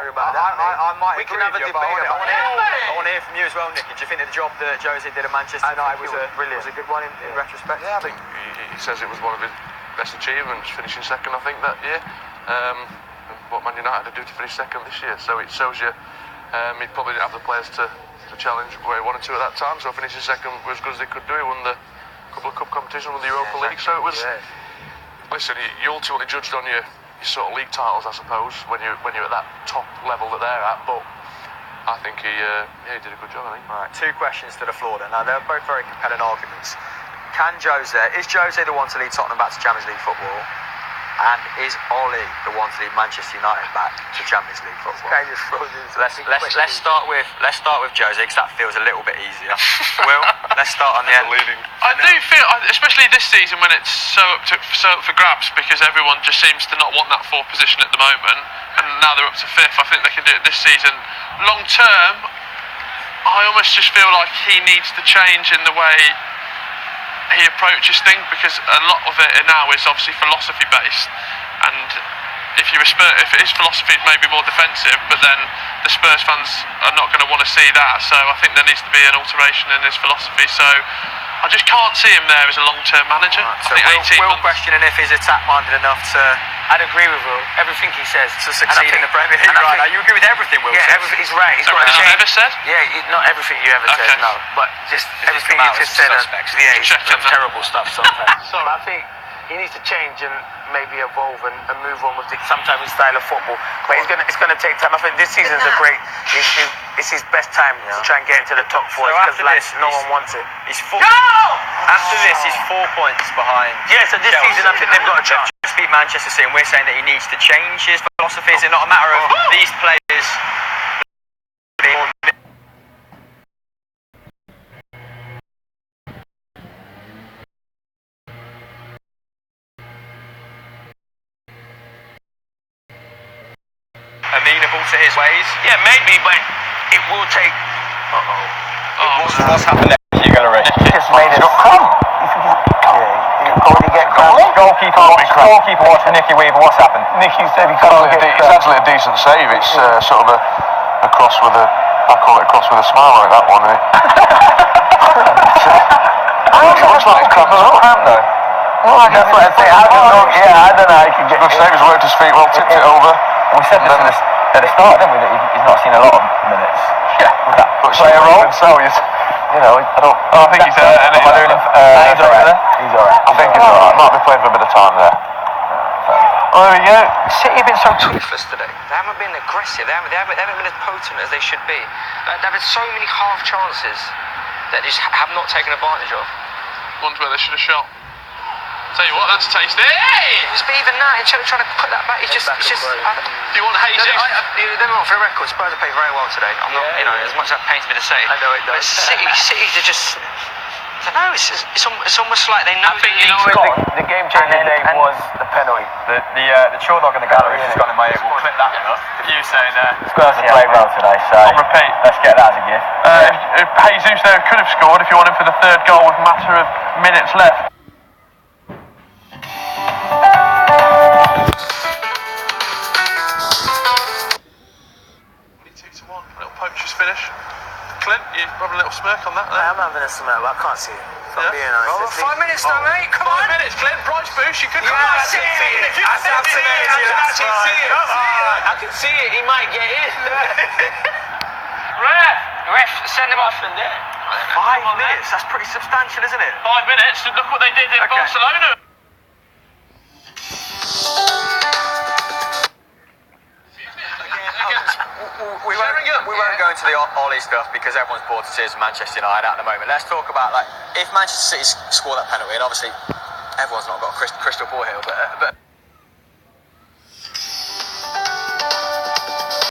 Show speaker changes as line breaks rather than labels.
angry about that.
I might
we
agree
can have a
with you,
debate about it.
I want to hear from you as well, Nicky. Do you think that the job that Jose did at Manchester United was a good one in retrospect?
Yeah, I think he says it was one of his best achievements, finishing second, I think, that year. What Man United had to do to finish second this year, so it shows you he probably didn't have the players to challenge where he wanted to at that time, so finishing second was as good as they could do. He won the couple of cup competitions, won the Europa League, so it was... Listen, you ultimately judged on your sort of league titles, I suppose, when you're at that top level that they're at, but I think he did a good job, I think.
Right, 2 questions to the floor then. Now, they're both very compelling arguments. Is Jose the one to lead Tottenham back to Champions League football? And is Oli the one to lead Manchester United back to Champions League football? Let's start with Jose, because that feels a little bit easier. Will, let's start on the end.
I do feel, especially this season, when it's so up for grabs, because everyone just seems to not want that 4th position at the moment, and now they're up to 5th. I think they can do it this season. Long term, I almost just feel like he needs to change in the way he approaches things, because a lot of it now is obviously philosophy based, and if his philosophy is maybe more defensive, but then the Spurs fans are not going to want to see that, so I think there needs to be an alteration in his philosophy. So I just can't see him there as a long-term manager.
Right, so Will questioning if he's attack-minded enough to...
I'd agree with Will. Everything he says.
To succeed in the Premier League right now. You agree with everything Will says?
Yeah, he's right. He's got to
change. Ever said?
Yeah, not everything you ever said, no. But just everything you just said. Yeah, he's some terrible stuff sometimes. So I think he needs to change and maybe evolve and move on with sometimes his style of football. But it's going to take time. I think this season's it's his best time to try and get into the top 4, because no one wants it.
After this, he's 4 points behind.
Yeah, so this season I think they've got a chance.
Beat Manchester City, and we're saying that he needs to change his philosophy. Is it not a matter of these players amenable to his ways?
Yeah, maybe, but it will take...
What's happened next? You're going to read.
Just made it come.
Goalkeeper watching Nicky Weaver. What's happened?
Nicky said it's actually a decent save. It's sort of a cross with I call it a cross with a smile like that one. It looks like it's crap as well.
That's what I say. I don't know. He can get
good save. He's worked his feet well, tipped it over.
We said this at the start, didn't we, that he's not seen a lot of minutes.
Yeah.
Would that play a role?
So I think he's there.
He's alright. He's alright.
I think he's alright. Might be playing for a bit of time there.
Oh, there we go. City have been so
toothless today. They haven't been aggressive. They haven't been as potent as they should be. They've had so many half chances that they just have not taken advantage of.
Ones where they should have shot. Tell you what, that's tasty. Hey!
But even now, trying to put that back, it's just.
Do you want Jesus?
For the record, Spurs have played very well today. I'm not, as much as that pains me to say.
I know it does.
But City are just. I don't know. It's almost like they know.
The game changing day was the penalty. The chill dog in the gallery has gone in my ear. We'll clip that enough. You saying Spurs have played well today, so
on repeat.
Let's get that as a gift.
Jesus there could have scored if you want him for the 3rd goal with a matter of minutes left. Poacher's finish. Clint, you're having a little smirk on that there.
I'm having a smirk, but I can't see it. I'm being honest.
5 minutes though, mate. Come on.
5 minutes, Clint. Price boost. You could come on.
I can see it. I can see it. He might get in. Ref, send him off in there.
5 minutes. That's pretty substantial, isn't it?
5 minutes. Look what they did in Barcelona.
We won't go into the Ollie stuff because everyone's bored to tears of Manchester United at the moment. Let's talk about if Manchester City score that penalty, and obviously everyone's not got a crystal ball here, but